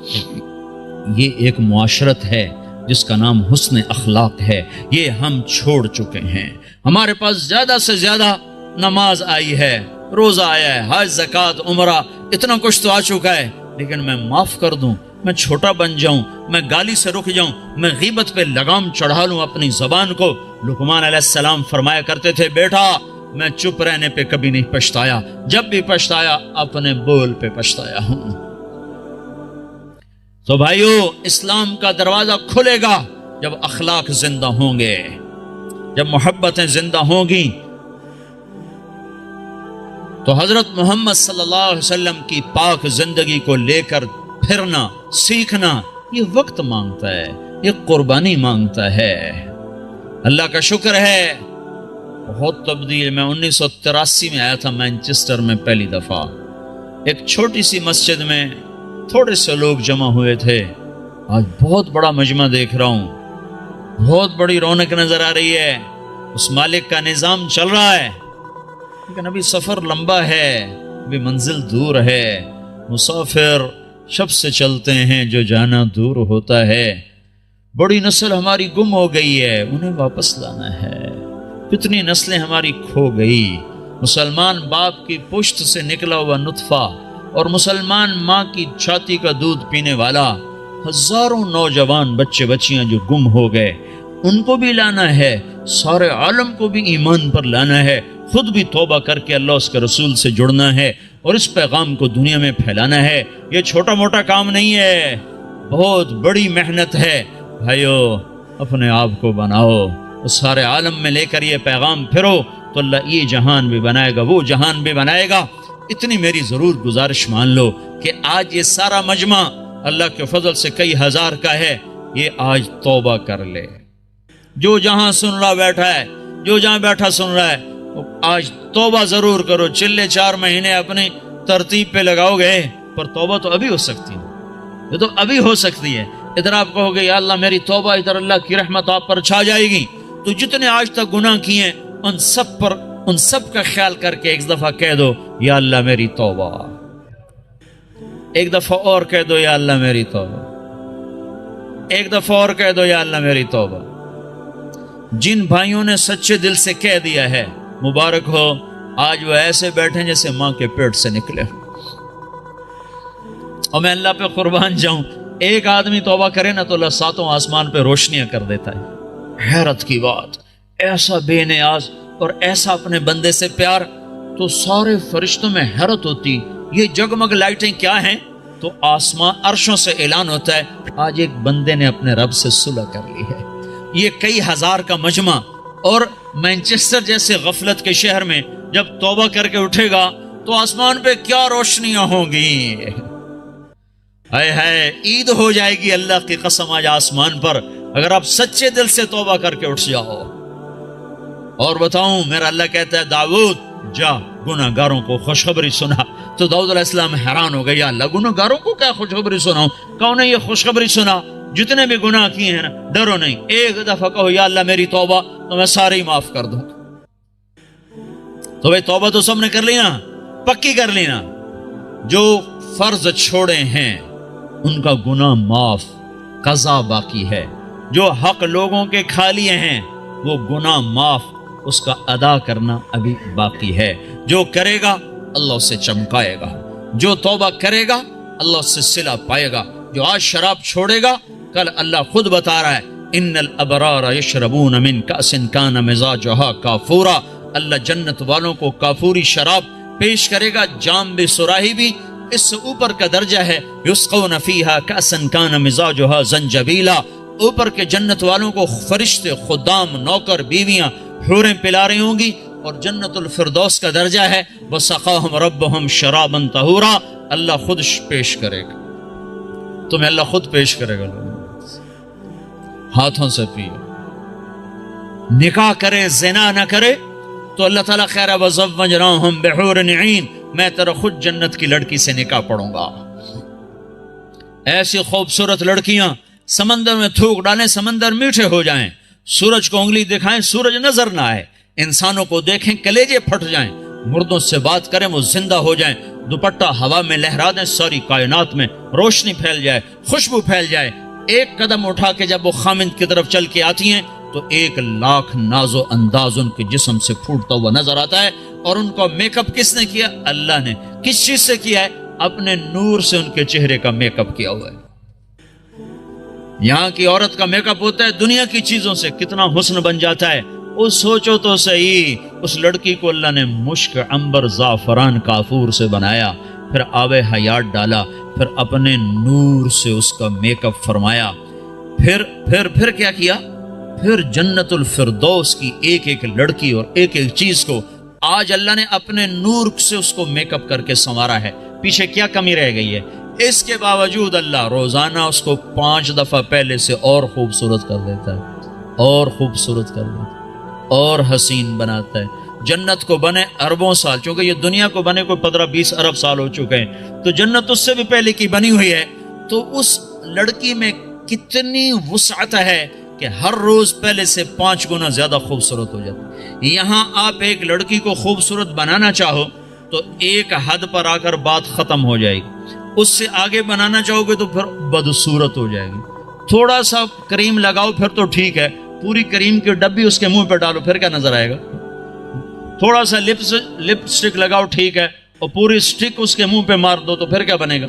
Speaker 1: یہ ایک معاشرت ہے جس کا نام حسن اخلاق ہے. یہ ہم چھوڑ چکے ہیں. ہمارے پاس زیادہ سے زیادہ نماز آئی ہے, روزہ آیا ہے, حج زکوٰۃ عمرہ, اتنا کچھ تو آ چکا ہے, لیکن میں معاف کر دوں, میں چھوٹا بن جاؤں, میں گالی سے رک جاؤں, میں غیبت پہ لگام چڑھا لوں اپنی زبان کو. لقمان علیہ السلام فرمایا کرتے تھے بیٹا میں چپ رہنے پہ کبھی نہیں پچھتایا, جب بھی پچھتایا اپنے بول پہ پچھتایا ہوں. تو بھائیو اسلام کا دروازہ کھلے گا جب اخلاق زندہ ہوں گے, جب محبتیں زندہ ہوں گی. تو حضرت محمد صلی اللہ علیہ وسلم کی پاک زندگی کو لے کر پھرنا سیکھنا یہ وقت مانگتا ہے, یہ قربانی مانگتا ہے. اللہ کا شکر ہے بہت تبدیل. میں 1983 میں آیا تھا مینچسٹر میں پہلی دفعہ. ایک چھوٹی سی مسجد میں تھوڑے سے لوگ جمع ہوئے تھے. آج بہت بڑا مجمع دیکھ رہا ہوں, بہت بڑی رونق نظر آ رہی ہے. اس مالک کا نظام چل رہا ہے, لیکن ابھی سفر لمبا ہے, ابھی منزل دور ہے. مسافر شب سے چلتے ہیں جو جانا دور ہوتا ہے. بڑی نسل ہماری گم ہو گئی ہے, انہیں واپس لانا ہے. کتنی نسلیں ہماری کھو گئی. مسلمان باپ کی پشت سے نکلا ہوا نطفہ اور مسلمان ماں کی چھاتی کا دودھ پینے والا, ہزاروں نوجوان بچے بچیاں جو گم ہو گئے, ان کو بھی لانا ہے. سارے عالم کو بھی ایمان پر لانا ہے. خود بھی توبہ کر کے اللہ اس کے رسول سے جڑنا ہے اور اس پیغام کو دنیا میں پھیلانا ہے. یہ چھوٹا موٹا کام نہیں ہے, بہت بڑی محنت ہے. بھائیو اپنے آپ کو بناؤ, سارے عالم میں لے کر یہ پیغام پھرو, تو اللہ یہ جہان بھی بنائے گا, وہ جہان بھی بنائے گا. اتنی میری ضرور گزارش مان لو کہ آج یہ سارا مجمع اللہ کے فضل سے کئی ہزار کا ہے, یہ آج توبہ کر لے. جو جہاں سن رہا بیٹھا ہے, جو جہاں بیٹھا سن رہا ہے, آج توبہ ضرور کرو. چلے 4 مہینے اپنی ترتیب پہ لگاؤ گے, پر توبہ تو ابھی ہو سکتی ہے, یہ تو ابھی ہو سکتی ہے. ادھر آپ کہو گے یا اللہ میری توبہ, ادھر اللہ کی رحمت آپ پر چھا جائے گی. تو جتنے آج تک گناہ کیے ان سب کا خیال کر کے ایک دفعہ کہہ دو یا اللہ میری توبہ. ایک دفعہ اور کہہ دو یا اللہ میری توبہ. ایک دفعہ اور کہہ دو یا اللہ میری توبہ. جن بھائیوں نے سچے دل سے کہہ دیا ہے مبارک ہو, آج وہ ایسے بیٹھے جیسے ماں کے پیٹ سے نکلے. اور میں اللہ پہ قربان جاؤں, ایک آدمی توبہ کرے نا تو اللہ 7 آسمان پہ روشنیاں کر دیتا ہے. حیرت کی بات, ایسا بے نیاز اور ایسا اپنے بندے سے پیار. تو سارے فرشتوں میں حیرت ہوتی, یہ جگمگ لائٹیں کیا ہیں؟ تو آسمان عرشوں سے اعلان ہوتا ہے آج ایک بندے نے اپنے رب سے صلح کر لی ہے. یہ کئی ہزار کا مجمع, اور مینچسٹر جیسے غفلت کے شہر میں جب توبہ کر کے اٹھے گا تو آسمان پہ کیا روشنیاں ہوں گی. ہائے ہائے, عید ہو جائے گی اللہ کی قسم آج آسمان پر, اگر آپ سچے دل سے توبہ کر کے اٹھ جاؤ. اور بتاؤں, میرا اللہ کہتا ہے داؤد جا گناہ گاروں کو خوشخبری سنا. تو داؤد علیہ السلام حیران ہو گئے, یا اللہ گناہ گاروں کو کیا خوشخبری سناؤں؟ کون نے یہ خوشخبری سنا؟ جتنے بھی گناہ کیے ہیں نا, ڈرو نہیں, ایک دفعہ کہو یا اللہ میری توبہ, تو میں سارے ہی معاف کر دوں. تو بھائی توبہ تو سب نے کر لی نا, پکی کر لی نا. جو فرض چھوڑے ہیں ان کا گناہ معاف, قضا باقی ہے. جو حق لوگوں کے کھا لیے ہیں وہ گناہ معاف, اس کا ادا کرنا ابھی باقی ہے. جو کرے گا اللہ اسے چمکائے گا, جو توبہ کرے گا اللہ اس سے صلہ پائے گا. جو آج شراب چھوڑے گا کل اللہ خود بتا رہا ہے ان الابرار یشربون من کأس کان مزاجہا کافورا. اللہ جنت والوں کو کافوری شراب پیش کرے گا, جام بھی سراہی بھی. اس سے اوپر کا درجہ ہے یسقون فیہا کأسا کان مزاجہا زنجبیلا. اوپر کے جنت والوں کو فرشتے, خدام, نوکر, بیویاں, حوریں پلا رہی ہوں گی, اور جنت الفردوس کا درجہ ہے وَسَقَاهُمْ رَبُّهُمْ شَرَابًا طَهُورًا، اللہ خود پیش کرے گا تمہیں، اللہ خود پیش کرے گا، ہاتھوں سے پیو، نکاح کرے زنا نہ کرے تو اللہ تعالیٰ خیر ہے وَزَوَّجْنَاهُمْ بِحُورٍ عِین، میں تیرا خود جنت کی لڑکی سے نکاح پڑھوں گا۔ ایسی خوبصورت لڑکیاں سمندر میں تھوک ڈالیں، سمندر میٹھے ہو جائیں، سورج کو انگلی دکھائیں سورج نظر نہ آئے، انسانوں کو دیکھیں کلیجے پھٹ جائیں، مردوں سے بات کریں وہ زندہ ہو جائیں، دوپٹہ ہوا میں لہرا دیں، ساری کائنات میں روشنی پھیل جائے، خوشبو پھیل جائے، ایک قدم اٹھا کے جب وہ خامند کی طرف چل کے آتی ہیں تو 1,00,000 ناز و انداز ان کے جسم سے پھوٹتا ہوا نظر آتا ہے، اور ان کا میک اپ کس نے کیا؟ اللہ نے۔ کس چیز سے کیا ہے؟ اپنے نور سے ان کے چہرے کا میک اپ کیا ہوا ہے۔ یہاں کی عورت کا میک اپ ہوتا ہے دنیا کی چیزوں سے، کتنا حسن بن جاتا ہے، وہ سوچو تو صحیح، اس لڑکی کو اللہ نے مشک، عنبر، زعفران، کافور سے بنایا، پھر آب حیات ڈالا، پھر اپنے نور سے اس کا میک اپ فرمایا، پھر کیا کیا؟ پھر جنت الفردوس کی ایک ایک لڑکی اور ایک ایک چیز کو آج اللہ نے اپنے نور سے اس کو میک اپ کر کے سنوارا ہے۔ پیچھے کیا کمی رہ گئی ہے؟ اس کے باوجود اللہ روزانہ اس کو 5 دفعہ پہلے سے اور خوبصورت کر دیتا ہے، اور خوبصورت کر دیتا ہے، اور حسین بناتا ہے۔ جنت کو بنے اربوں سال، چونکہ یہ دنیا کو بنے کوئی 15-20 ارب سال ہو چکے ہیں، تو جنت اس سے بھی پہلے کی بنی ہوئی ہے، تو اس لڑکی میں کتنی وسعت ہے کہ ہر روز پہلے سے 5 گنا زیادہ خوبصورت ہو جاتی۔ یہاں آپ ایک لڑکی کو خوبصورت بنانا چاہو تو ایک حد پر آ کر بات ختم ہو جائے گی، اس سے آگے بنانا چاہو گے تو پھر بدصورت ہو جائے گی۔ تھوڑا سا کریم لگاؤ پھر تو ٹھیک ہے، پوری کریم کی ڈبی اس کے منہ پہ ڈالو پھر کیا نظر آئے گا؟ تھوڑا سا لپ سٹک لگاؤ ٹھیک ہے، اور پوری سٹک اس کے منہ پہ مار دو تو پھر کیا بنے گا؟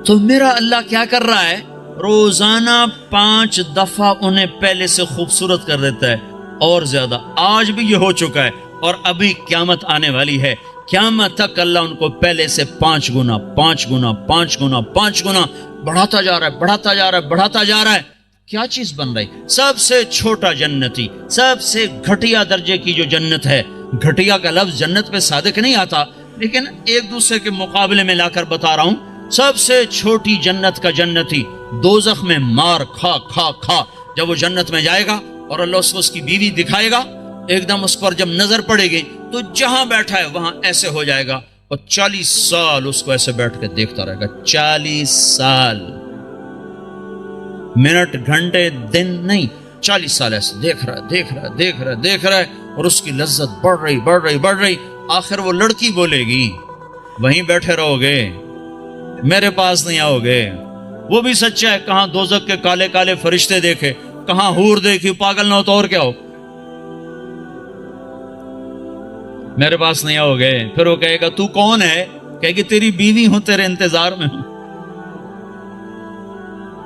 Speaker 1: تو میرا اللہ کیا کر رہا ہے؟ روزانہ 5 دفعہ انہیں پہلے سے خوبصورت کر دیتا ہے، اور زیادہ۔ آج بھی یہ ہو چکا ہے، اور ابھی قیامت آنے والی ہے، قیامت تک اللہ ان کو پہلے سے 5 گنا 5 گنا 5 گنا 5 گنا بڑھاتا جا رہا ہے، بڑھاتا جا رہا ہے، بڑھاتا جا رہا ہے۔ کیا چیز بن رہی؟ سب سے چھوٹا جنتی، سب سے گھٹیا درجے کی جو جنت ہے، گھٹیا کا لفظ جنت پہ صادق نہیں آتا، لیکن ایک دوسرے کے مقابلے میں لا کر بتا رہا ہوں، سب سے چھوٹی جنت کا جنتی دوزخ میں مار کھا کھا کھا جب وہ جنت میں جائے گا اور اللہ اس کی بیوی دکھائے گا، ایک دم اس پر جب نظر پڑے گی تو جہاں بیٹھا ہے وہاں ایسے ہو جائے گا، اور 40 سال اس کو ایسے بیٹھ کے دیکھتا رہے گا، 40 سال، منٹ گھنٹے دن نہیں، 40 سال ایسے دیکھ رہا ہے، اور اس کی لذت بڑھ رہی، آخر وہ لڑکی بولے گی وہیں بیٹھے رہو گے، میرے پاس نہیں آؤ گے۔ وہ بھی سچا ہے، کہاں دوزخ کے کالے کالے فرشتے دیکھے، کہاں حور دیکھی، پاگل نہ ہو تو اور کیا ہو، میرے پاس نہیں آؤ گے۔ پھر وہ کہے گا تو کون ہے؟ کہے گی تیری بیوی ہوں، تیرے انتظار میں ہوں،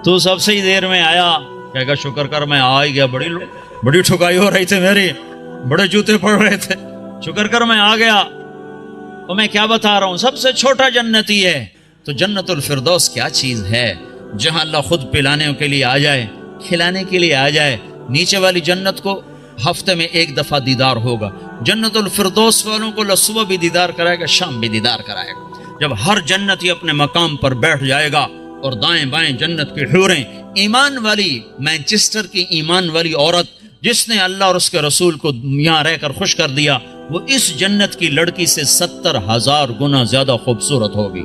Speaker 1: تو سب سے ہی دیر میں آیا، کہے گا شکر کر میں آ ہی گیا، بڑی ٹھکائی ہو رہی تھی میری، بڑے جوتے پڑ رہے تھے، شکر کر میں آ گیا۔ اور میں کیا بتا رہا ہوں، سب سے چھوٹا جنتی ہے۔ تو جنت الفردوس کیا چیز ہے جہاں اللہ خود پلانے کے لیے آ جائے، کھلانے کے لیے آ جائے۔ نیچے والی جنت کو ہفتے میں 1 دفعہ دیدار ہوگا، جنت الفردوس والوں کو اللہ صبح بھی دیدار کرائے گا، شام بھی دیدار کرائے گا۔ جب ہر جنتی اپنے مقام پر بیٹھ جائے گا اور دائیں بائیں جنت کی حوریں، ایمان والی، مانچسٹر کی ایمان والی عورت جس نے اللہ اور اس کے رسول کو یہاں رہ کر خوش کر دیا، وہ اس جنت کی لڑکی سے 70,000 گنا زیادہ خوبصورت ہوگی،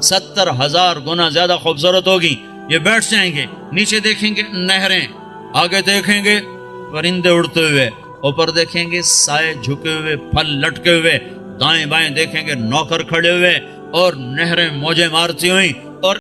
Speaker 1: 70,000 گنا زیادہ خوبصورت ہوگی۔ یہ بیٹھ جائیں گے، نیچے دیکھیں گے نہریں، آگے دیکھیں گے پرندے اڑتے ہوئے، اوپر دیکھیں گے سائے جھکے ہوئے، پھل لٹکے ہوئے، دائیں بائیں دیکھیں گے نوکر کھڑے ہوئے، اور نہریں موجیں مارتی ہوئی، اور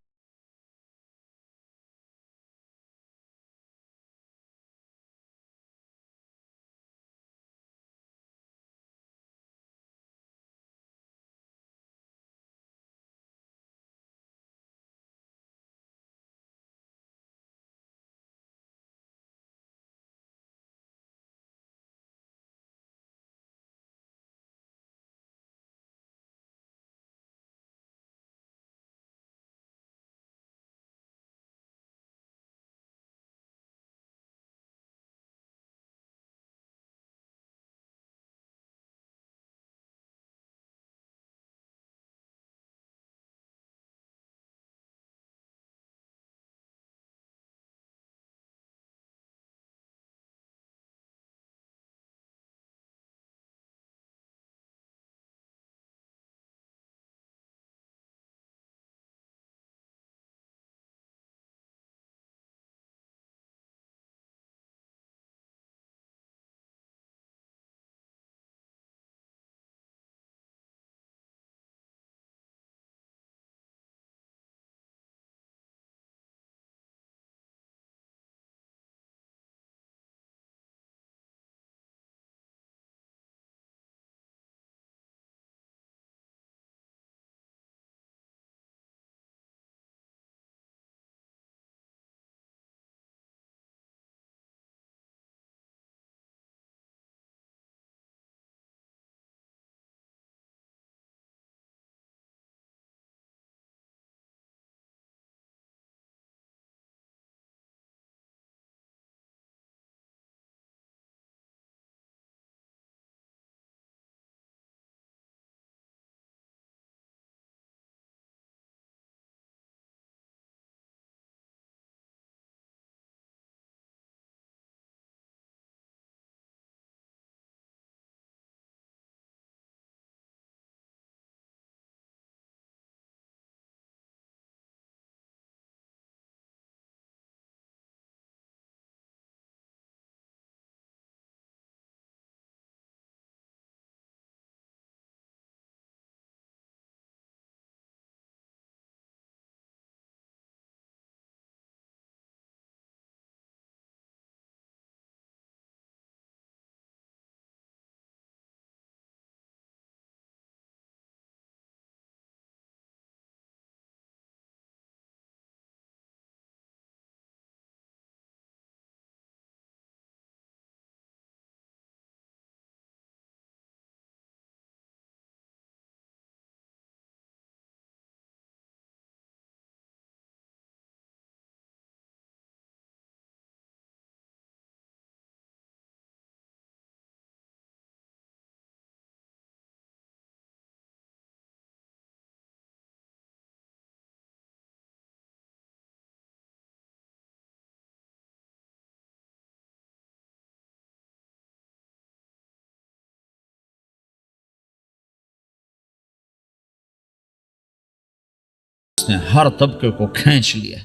Speaker 1: اس نے ہر طبقے کو کھینچ لیا.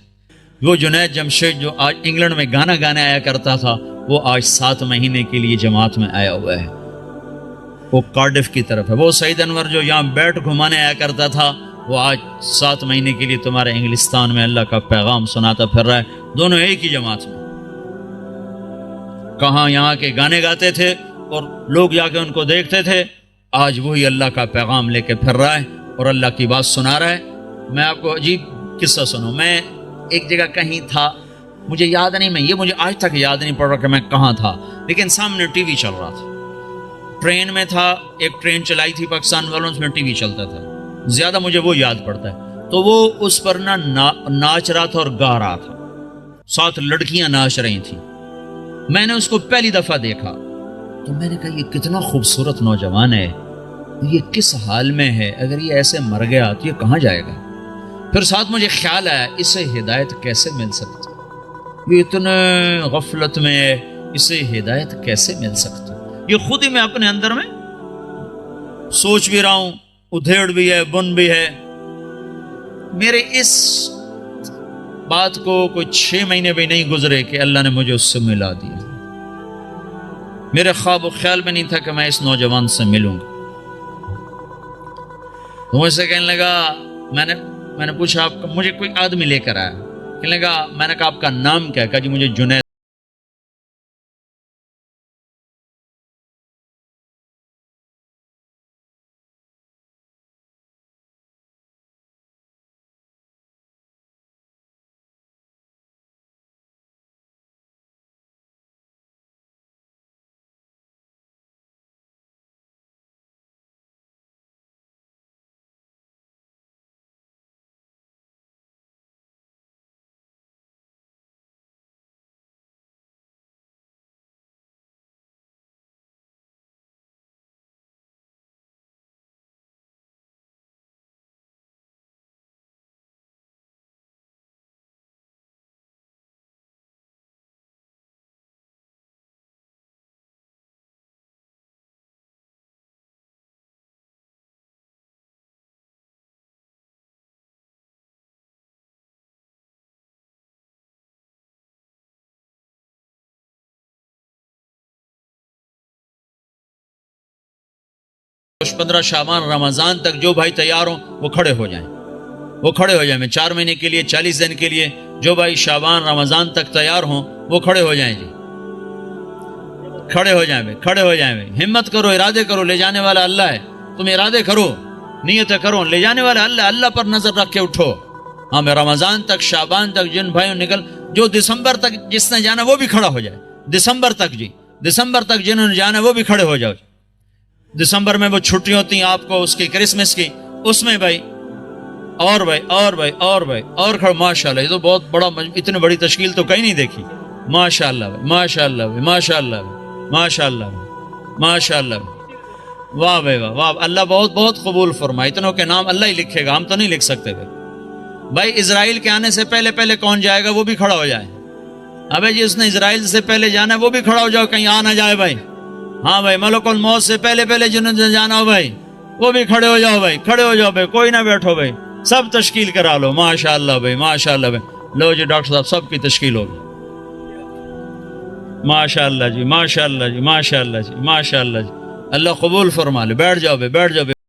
Speaker 1: وہ جنید جمشید جو آج انگلینڈ میں گانا گانے آیا کرتا تھا وہ آج 7 مہینے کے لیے جماعت میں آیا ہوا ہے. وہ کارڈف کی طرف ہے. وہ سعید انور جو یہاں بیٹ گھمانے آیا کرتا تھا وہ آج 7 مہینے کے لیے تمہارے انگلستان میں اللہ کا پیغام سناتا پھر رہا ہے. دونوں ایک ہی جماعت میں. کہاں یہاں کے گانے گاتے تھے اور لوگ جا کے ان کو دیکھتے تھے. آج وہی اللہ کا پیغام لے کے پھر رہا ہے اور اللہ کی بات سنا رہا ہے. میں آپ کو عجیب قصہ سنوں. میں ایک جگہ کہیں تھا, مجھے یاد نہیں, مجھے آج تک یاد نہیں پڑ رہا کہ میں کہاں تھا, لیکن سامنے ٹی وی چل رہا تھا. ٹرین میں تھا, ایک ٹرین چلائی تھی پاکستان والوں, اس میں ٹی وی چلتا تھا. زیادہ مجھے وہ یاد پڑتا ہے. تو وہ اس پر ناچ رہا تھا اور گا رہا تھا. 7 لڑکیاں ناچ رہی تھیں. میں نے اس کو پہلی دفعہ دیکھا تو میں نے کہا یہ کتنا خوبصورت نوجوان ہے, یہ کس حال میں ہے, اگر یہ ایسے مر گیا تو یہ کہاں جائے گا. پھر ساتھ مجھے خیال آیا اسے ہدایت کیسے مل سکتی, یہ اتنے غفلت میں ہے, اسے ہدایت کیسے مل سکتی. یہ خود ہی میں اپنے اندر میں سوچ بھی رہا ہوں, ادھیڑ بھی ہے, بن بھی ہے. میرے اس بات کو کوئی 6 مہینے بھی نہیں گزرے کہ اللہ نے مجھے اس سے ملا دیا. میرے خواب و خیال میں نہیں تھا کہ میں اس نوجوان سے ملوں گا. تو مجھ سے کہنے لگا, میں نے پوچھا آپ کا, مجھے کوئی آدمی لے کر آیا. کہنے لگا, میں نے کہا آپ کا نام کیا؟ کہا جی مجھے جنید. کچھ 15 شعبان رمضان تک جو بھائی تیار ہوں وہ کھڑے ہو جائیں. وہ کھڑے ہو جائیں. میں 4 مہینے کے لیے 40 دن کے لیے جو بھائی شعبان رمضان تک تیار ہوں وہ کھڑے ہو جائیں. جی کھڑے ہو جائیں بھائی, کھڑے ہو جائیں بھائی. ہمت کرو, ارادے کرو, لے جانے والا اللہ ہے. تم ارادے کرو, نیتیں کرو, لے جانے والا اللہ. اللہ پر نظر رکھ کے اٹھو. ہاں میں رمضان تک شعبان تک جن بھائیوں نکل, جو دسمبر تک جس نے جانا وہ بھی کھڑا ہو جائے. دسمبر تک, جی دسمبر تک جنہوں نے جانا وہ بھی کھڑے ہو جاؤ. دسمبر میں وہ چھٹی ہوتی ہیں آپ کو اس کی کرسمس کی, اس میں بھائی اور بھائی اور بھائی اور بھائی اور کھڑے. ماشاء اللہ, یہ تو بہت بڑا, اتنی بڑی تشکیل تو کہیں نہیں دیکھی. ماشاء اللہ بھائی, ماشاء اللہ بھائی, ماشاء اللہ بھائی, ماشاء اللہ بھائی, ماشاء اللہ بھائی. واہ بھائی واہ, واہ. اللہ بہت بہت قبول فرمائے. اتنوں کے نام اللہ ہی لکھے گا, ہم تو نہیں لکھ سکتے. بھائی اسرائیل کے آنے سے پہلے پہلے کون جائے گا وہ بھی کھڑا ہو جائے. ابے جی اس نے اسرائیل سے پہلے جانا ہے وہ بھی کھڑا ہو جاؤ, کہیں آ نہ جائے بھائی. ہاں بھائی ملک الموت سے پہلے پہلے جنہوں نے جانا ہو بھائی وہ بھی کھڑے ہو جاؤ بھائی, کھڑے ہو جاؤ بھائی, کوئی نہ بیٹھو بھائی, سب تشکیل کرا لو. ماشاء اللہ بھائی, ماشاء اللہ بھائی. لو جی ڈاکٹر صاحب سب کی تشکیل ہوگی. ماشاء اللہ جی, ماشاء اللہ جی, ماشاء اللہ جی, ماشاء اللہ جی. اللہ قبول فرما لے. بیٹھ جاؤ بھائی, بیٹھ جاؤ بھائی.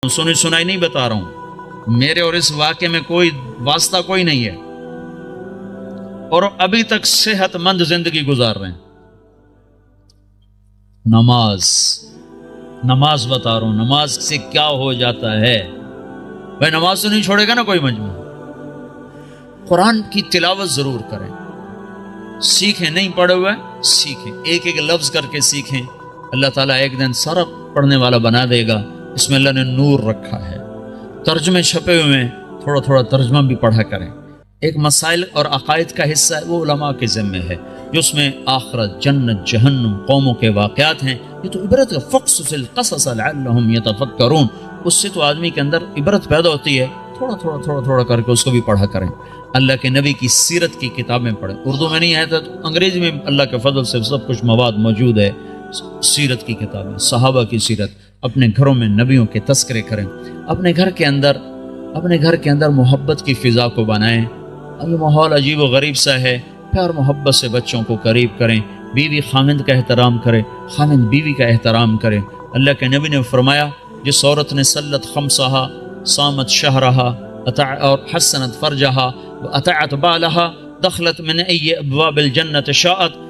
Speaker 1: سنی سنائی نہیں بتا رہا ہوں، میرے اور اس واقعے میں کوئی واسطہ کوئی نہیں ہے، اور ابھی تک صحت مند زندگی گزار رہے ہیں۔ نماز، نماز بتا رہا ہوں، نماز سے کیا ہو جاتا ہے۔ بھائی نماز تو نہیں چھوڑے گا نا کوئی مجموعہ، قرآن کی تلاوت ضرور کریں، سیکھیں، نہیں پڑھے ہوئے سیکھیں، ایک ایک لفظ کر کے سیکھیں، اللہ تعالیٰ ایک دن سارا پڑھنے والا بنا دے گا۔ اس میں اللہ نے نور رکھا ہے، ترجمے چھپے ہوئے ہیں، تھوڑا تھوڑا ترجمہ بھی پڑھا کریں۔ ایک مسائل اور عقائد کا حصہ ہے، وہ علماء کے ذمہ ہے، جو اس میں آخرت، جنت، جہنم، قوموں کے واقعات ہیں، یہ تو عبرت کا فقصص القصص لعلہم یتفکرون، اس سے تو آدمی کے اندر عبرت پیدا ہوتی ہے۔ تھوڑا تھوڑا تھوڑا تھوڑا کر کے اس کو بھی پڑھا کریں۔ اللہ کے نبی کی سیرت کی کتابیں پڑھیں، اردو میں نہیں ہے تو انگریزی میں اللہ کے فضل سے سب کچھ مواد موجود ہے۔ سیرت کی کتابیں، صحابہ کی سیرت، اپنے گھروں میں نبیوں کے تذکرے کریں، اپنے گھر کے اندر محبت کی فضا کو بنائیں۔ اب یہ ماحول عجیب و غریب سا ہے، پیار محبت سے بچوں کو قریب کریں، بیوی خامند کا احترام کرے، خامند بیوی کا احترام کرے۔ اللہ کے نبی نے فرمایا، جس عورت نے صلت خمسہا، صامت شہرہا، اور حسنت فرجہا واطاعت بالہا دخلت من ای ابواب الجنت شاءت۔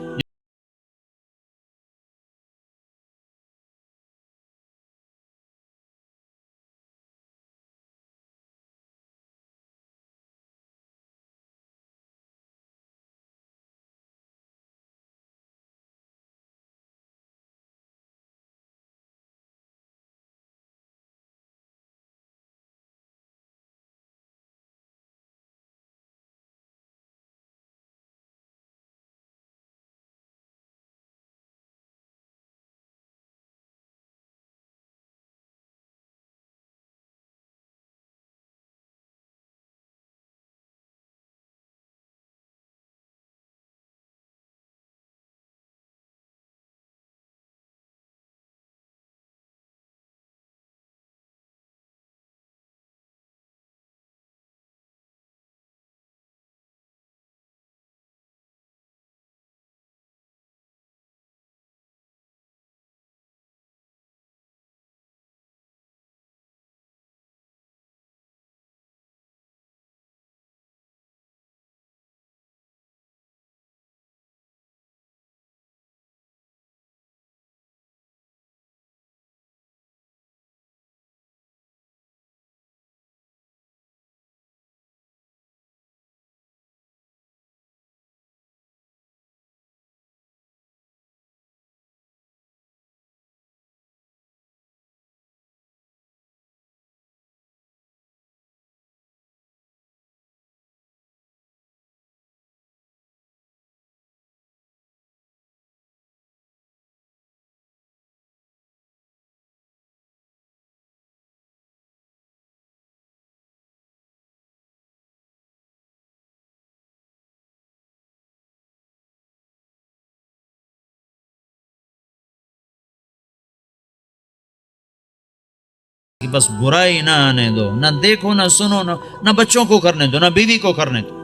Speaker 1: بس برائی نہ آنے دو، نہ دیکھو نہ سنو، نہ بچوں کو کرنے دو، نہ بیوی کو کرنے دو،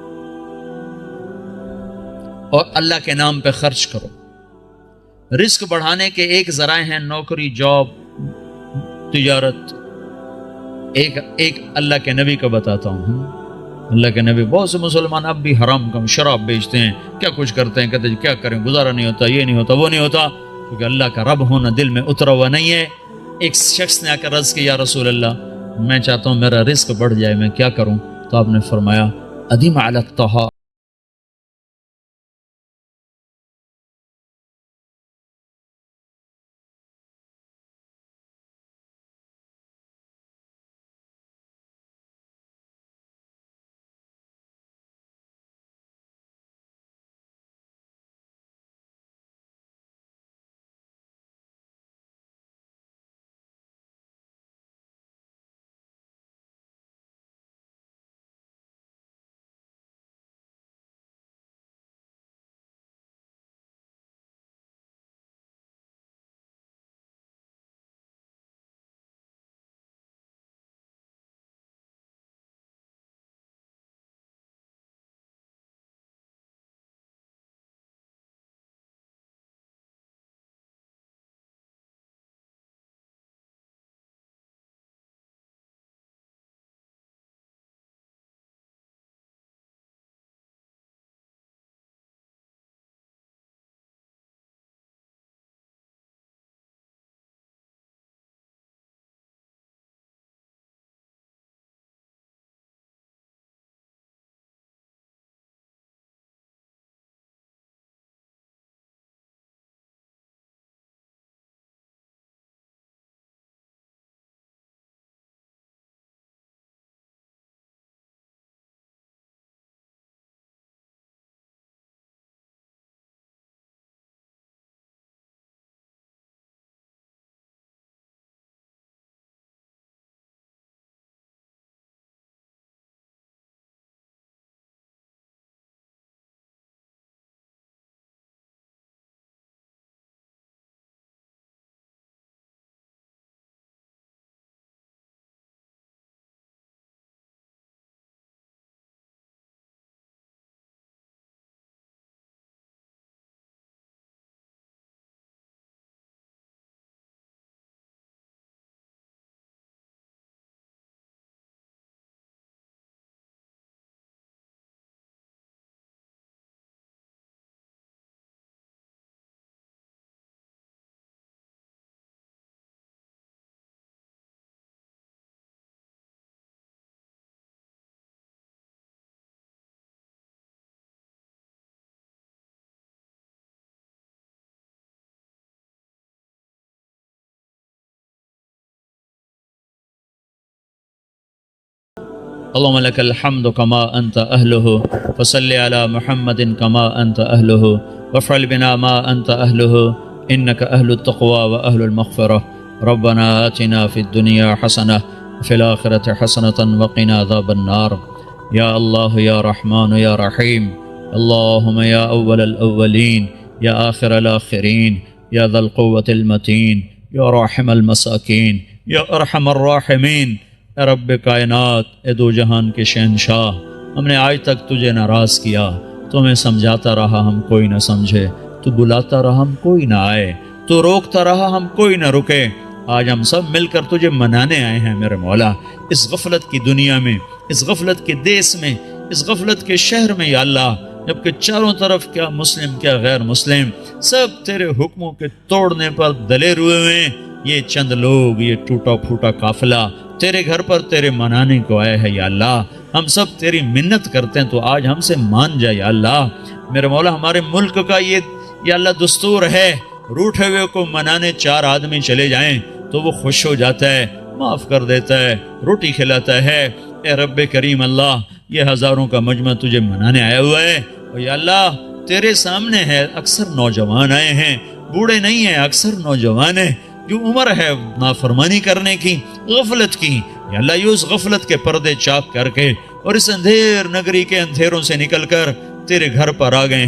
Speaker 1: اور اللہ کے نام پہ خرچ کرو۔ رزق بڑھانے کے ایک ذرائع ہیں، نوکری، جاب، تجارت۔ ایک اللہ کے نبی کا بتاتا ہوں۔ اللہ کے نبی، بہت سے مسلمان اب بھی حرام کم شراب بیچتے ہیں، کیا کچھ کرتے ہیں، کہتے ہیں کیا کریں، گزارا نہیں ہوتا، یہ نہیں ہوتا، وہ نہیں ہوتا، کیونکہ اللہ کا رب ہونا دل میں اترا ہوا نہیں ہے۔ ایک شخص نے آ کر عرض کیا، یا رسول اللہ، میں چاہتا ہوں میرا رزق بڑھ جائے، میں کیا کروں؟ تو آپ نے فرمایا، ادیم علی الطہار اللهم لك الحمد كما أنت أهله فصل على محمد كما أنت أهله وافعل بنا ما أنت أهله إنك أهل التقوى وأهل المغفرة ربنا آتنا في الدنيا حسنة وفي الآخرة حسنة وقنا عذاب النار يا الله يا رحمن يا رحيم اللهم يا أول الأولين يا آخر الآخرين يا ذا القوة المتين يا راحم المساکین یا ارحم الراحمین، اے رب کائنات، اے دو جہان کے شہنشاہ، ہم نے آج تک تجھے ناراض کیا، تمہیں سمجھاتا رہا ہم کوئی نہ سمجھے، تو بلاتا رہا ہم کوئی نہ آئے، تو روکتا رہا ہم کوئی نہ رکے، آج ہم سب مل کر تجھے منانے آئے ہیں میرے مولا، اس غفلت کی دنیا میں، اس غفلت کے دیس میں، اس غفلت کے شہر میں یا اللہ، جبکہ چاروں طرف کیا مسلم کیا غیر مسلم سب تیرے حکموں کے توڑنے پر دلیر ہوئے ہیں، یہ چند لوگ، یہ ٹوٹا پھوٹا قافلہ تیرے گھر پر تیرے منانے کو آئے ہیں یا اللہ، ہم سب تیری منت کرتے ہیں تو آج ہم سے مان جا یا اللہ۔ میرے مولا ہمارے ملک کا یہ یا اللہ دستور ہے، روٹھے ہوئے کو منانے 4 آدمی چلے جائیں تو وہ خوش ہو جاتا ہے، معاف کر دیتا ہے، روٹی کھلاتا ہے۔ اے رب کریم اللہ، یہ ہزاروں کا مجمع تجھے منانے آیا ہوا ہے، اور یا اللہ تیرے سامنے ہے، اکثر نوجوان آئے ہیں، بوڑھے نہیں ہیں، اکثر نوجوان ہیں، جو عمر ہے نافرمانی کرنے کی، غفلت کی، یا اللہ یہ اس غفلت کے پردے چاک کر کے اور اس اندھیر نگری کے اندھیروں سے نکل کر تیرے گھر پر آ گئے ہیں۔